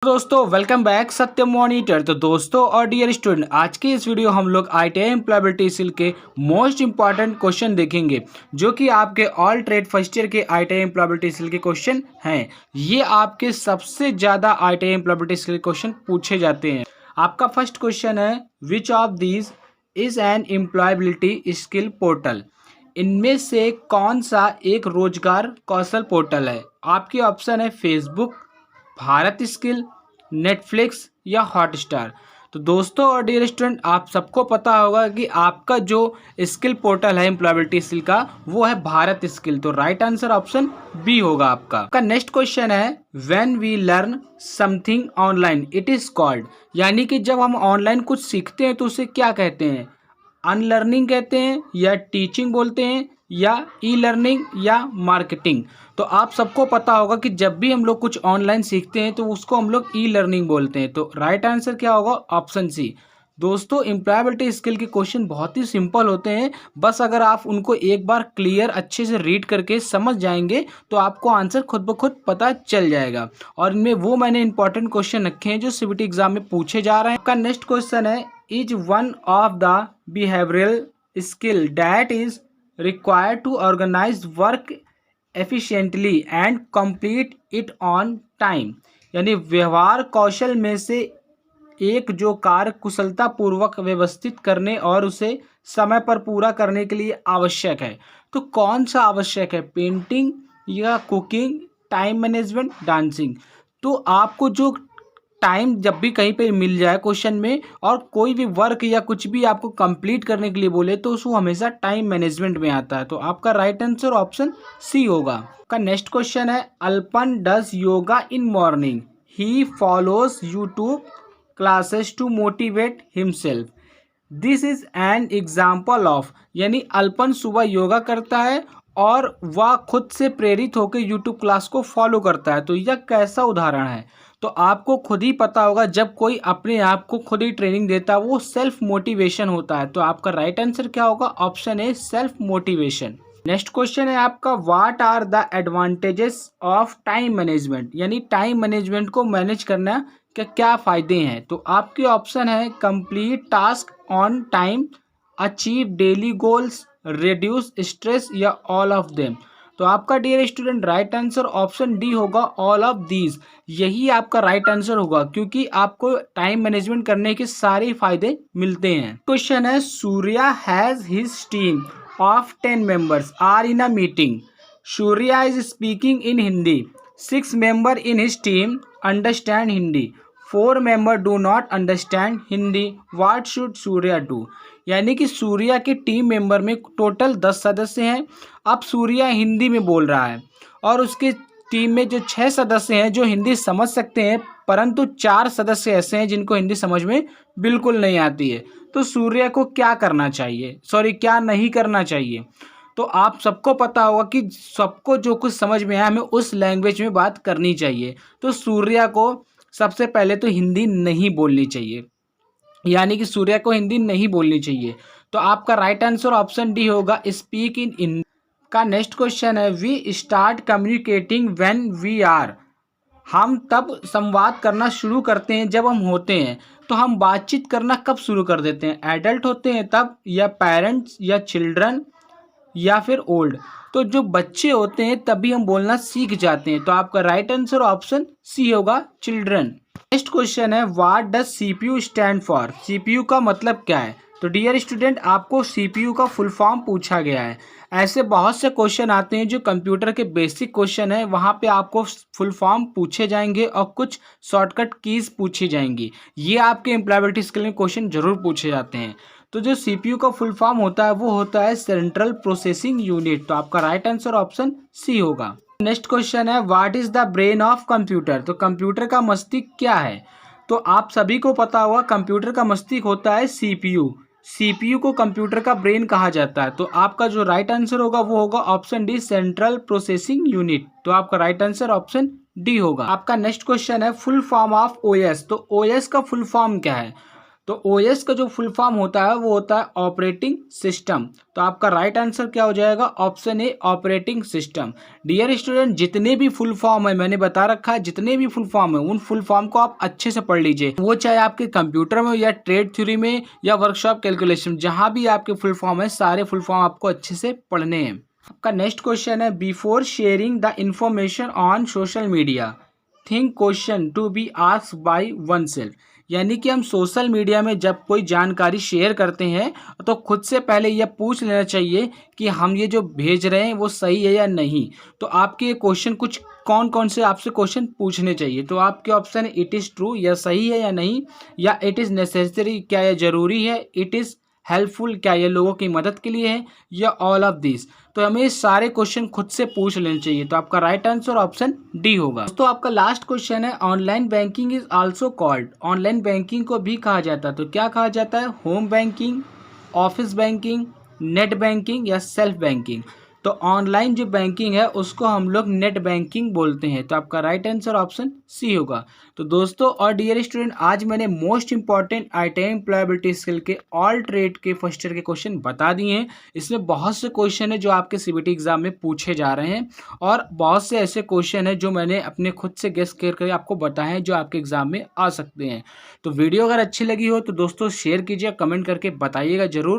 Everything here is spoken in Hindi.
दोस्तों वेलकम बैक सत्यम मॉनिटर। तो दोस्तों और डियर स्टूडेंट, आज की इस वीडियो हम लोग आईटीआई एम्प्लॉयबिलिटी स्किल के मोस्ट इंपॉर्टेंट क्वेश्चन देखेंगे, जो कि आपके ऑल ट्रेड फर्स्ट ईयर के आईटीआई एम्प्लॉयबिलिटी स्किल के क्वेश्चन हैं। ये आपके सबसे ज़्यादा आईटीआई एम्प्लॉयबिलिटी स्किल क्वेश्चन पूछे जाते हैं। आपका फर्स्ट क्वेश्चन है, which of these is an employability skill portal? इनमें से कौन सा एक रोजगार कौशल पोर्टल है? आपके ऑप्शन है फेसबुक, भारत स्किल, नेटफ्लिक्स या हॉटस्टार। तो दोस्तों और डियर स्टूडेंट, आप सबको पता होगा कि आपका जो स्किल पोर्टल है एम्प्लॉयबिलिटी स्किल का, वो है भारत स्किल। तो राइट आंसर ऑप्शन बी होगा आपका नेक्स्ट क्वेश्चन है, when we learn something online it is called. यानी कि जब हम ऑनलाइन कुछ सीखते हैं तो उसे क्या कहते हैं? अनलर्निंग कहते हैं, या टीचिंग बोलते हैं, या ई लर्निंग, या मार्केटिंग। तो आप सबको पता होगा कि जब भी हम लोग कुछ ऑनलाइन सीखते हैं तो उसको हम लोग ई लर्निंग बोलते हैं। तो राइट आंसर क्या होगा? Option C. दोस्तों एम्प्लॉयबिलिटी स्किल के क्वेश्चन बहुत ही सिंपल होते हैं, बस अगर आप उनको एक बार क्लियर अच्छे से रीड करके समझ जाएंगे तो आपको आंसर खुद ब खुद पता चल जाएगा। और इनमें वो मैंने इंपॉर्टेंट क्वेश्चन रखे हैं जो सीबीटी एग्जाम में पूछे जा रहे हैं। आपका नेक्स्ट क्वेश्चन है, is one of the behavioural skill that is required to organize work efficiently and complete it on time। यानी व्यवहार कौशल में से एक जो कार्य कुशलता पूर्वक व्यवस्थित करने और उसे समय पर पूरा करने के लिए आवश्यक है। तो कौन सा आवश्यक है? पेंटिंग या कुकिंग, टाइम मैनेजमेंट, डांसिंग। तो आपको जो टाइम जब भी कहीं पे मिल जाए क्वेश्चन में और कोई भी वर्क या कुछ भी आपको कंप्लीट करने के लिए बोले तो उसको हमेशा टाइम मैनेजमेंट में आता है। तो आपका राइट आंसर ऑप्शन सी होगा। आपका नेक्स्ट क्वेश्चन है, Alpan does yoga in morning, he follows YouTube classes to motivate himself, this is an example of. यानी अल्पन सुबह योगा करता है और वह खुद से प्रेरित होकर यूट्यूब क्लास को फॉलो करता है। तो यह कैसा उदाहरण है? तो आपको खुद ही पता होगा, जब कोई अपने आप को खुद ही ट्रेनिंग देता है वो सेल्फ मोटिवेशन होता है। तो आपका राइट आंसर क्या होगा? Option A, self motivation. Next question है आपका, what are the advantages of time management? यानी टाइम मैनेजमेंट को मैनेज करना के क्या फ़ायदे हैं? तो आपके ऑप्शन है, complete task on time, achieve daily goals, reduce stress, या ऑल ऑफ देम। तो आपका dear student right answer option D होगा, ऑल ऑफ दीज। यही आपका राइट आंसर होगा, क्योंकि आपको टाइम मैनेजमेंट करने के सारे फायदे मिलते हैं। क्वेश्चन है, Surya has his team of 10 members are in a meeting, Surya is speaking in Hindi, 6 member in his team understand Hindi, 4 member do not understand Hindi, what should Surya do? यानी कि सूर्या के टीम मेंबर में टोटल 10 सदस्य हैं। अब सूर्या हिंदी में बोल रहा है और उसके टीम में जो 6 सदस्य हैं जो हिंदी समझ सकते हैं, परंतु 4 सदस्य ऐसे हैं जिनको हिंदी समझ में बिल्कुल नहीं आती है। तो सूर्या को क्या करना चाहिए, क्या नहीं करना चाहिए? तो आप सबको पता होगा कि सबको जो कुछ समझ में आया हमें उस लैंग्वेज में बात करनी चाहिए। तो सूर्या को सबसे पहले तो हिंदी नहीं बोलनी चाहिए, यानी कि सूर्या को हिंदी नहीं बोलनी चाहिए। तो आपका राइट आंसर ऑप्शन डी होगा, स्पीक इन हिंदी। का नेक्स्ट क्वेश्चन है, we start communicating when we are. हम तब संवाद करना शुरू करते हैं जब हम होते हैं। तो हम बातचीत करना कब शुरू कर देते हैं? एडल्ट होते हैं तब, या पेरेंट्स, या चिल्ड्रन, या फिर ओल्ड। तो जो बच्चे होते हैं तभी हम बोलना सीख जाते हैं। तो आपका राइट आंसर ऑप्शन सी होगा, चिल्ड्रन। नेक्स्ट क्वेश्चन है, what does CPU stand for? CPU का मतलब क्या है? तो डियर स्टूडेंट, आपको सीपीयू का फुल फॉर्म पूछा गया है। ऐसे बहुत से क्वेश्चन आते हैं जो कंप्यूटर के बेसिक क्वेश्चन है, वहाँ पे आपको फुल फॉर्म पूछे जाएंगे और कुछ शॉर्टकट कीज पूछी जाएंगी। ये आपके एम्प्लॉयबिलिटी स्किल में क्वेश्चन जरूर पूछे जाते हैं। तो जो सीपीयू का फुल फॉर्म होता है वो होता है सेंट्रल प्रोसेसिंग यूनिट। तो आपका राइट आंसर ऑप्शन सी होगा। नेक्स्ट क्वेश्चन है, what is the brain of computer? तो कंप्यूटर का मस्तिष्क क्या है? तो आप सभी को पता होगा, कंप्यूटर का मस्तिष्क होता है सीपीयू। सीपीयू को कंप्यूटर का ब्रेन कहा जाता है। तो आपका जो राइट आंसर होगा वो होगा option D, central processing unit. तो आपका राइट आंसर ऑप्शन डी होगा। आपका नेक्स्ट क्वेश्चन है, फुल फॉर्म ऑफ ओएस। तो ओएस का फुल फॉर्म क्या है? तो ओएस का जो फुल फॉर्म होता है वो होता है ऑपरेटिंग सिस्टम। तो आपका राइट आंसर क्या हो जाएगा? Option A operating system. Dear student, जितने भी फुल फॉर्म है मैंने बता रखा है, जितने भी फुल फॉर्म है उन फुल फॉर्म को आप अच्छे से पढ़ लीजिए, वो चाहे आपके कंप्यूटर में या ट्रेड थ्योरी में या वर्कशॉप कैलकुलेशन, जहां भी आपके फुल फॉर्म है सारे फुल फॉर्म आपको अच्छे से पढ़ने हैं। आपका नेक्स्ट क्वेश्चन है, before sharing the information on social media think question to be asked by oneself. यानी कि हम सोशल मीडिया में जब कोई जानकारी शेयर करते हैं तो खुद से पहले यह पूछ लेना चाहिए कि हम ये जो भेज रहे हैं वो सही है या नहीं। तो आपके ये क्वेश्चन कुछ कौन कौन से आपसे क्वेश्चन पूछने चाहिए। तो आपके ऑप्शन है इट इज़ ट्रू, या सही है या नहीं, या इट इज़ नेसेसरी, क्या यह जरूरी है, इट इज़ हेल्पफुल, क्या ये लोगों की मदद के लिए है, या ऑल ऑफ दिस। तो हमें ये सारे क्वेश्चन खुद से पूछ लेने चाहिए। तो आपका राइट आंसर ऑप्शन डी होगा। तो आपका लास्ट क्वेश्चन है, online banking is also called. Online banking को भी कहा जाता है, तो क्या कहा जाता है? Home banking, office banking, net banking, या सेल्फ बैंकिंग। तो ऑनलाइन जो बैंकिंग है उसको हम लोग नेट बैंकिंग बोलते हैं। तो आपका राइट आंसर ऑप्शन सी होगा। तो दोस्तों और डियर स्टूडेंट, आज मैंने most important IIT employability skill के ऑल ट्रेड के फर्स्ट ईयर के क्वेश्चन बता दिए हैं। इसमें बहुत से क्वेश्चन है जो आपके CBT एग्जाम में पूछे जा रहे हैं, और बहुत से ऐसे क्वेश्चन है जो मैंने अपने खुद से गेस करके आपको बताए हैं जो आपके एग्जाम में आ सकते हैं। तो वीडियो अगर अच्छी लगी हो तो दोस्तों शेयर कीजिए, कमेंट करके बताइएगा जरूर।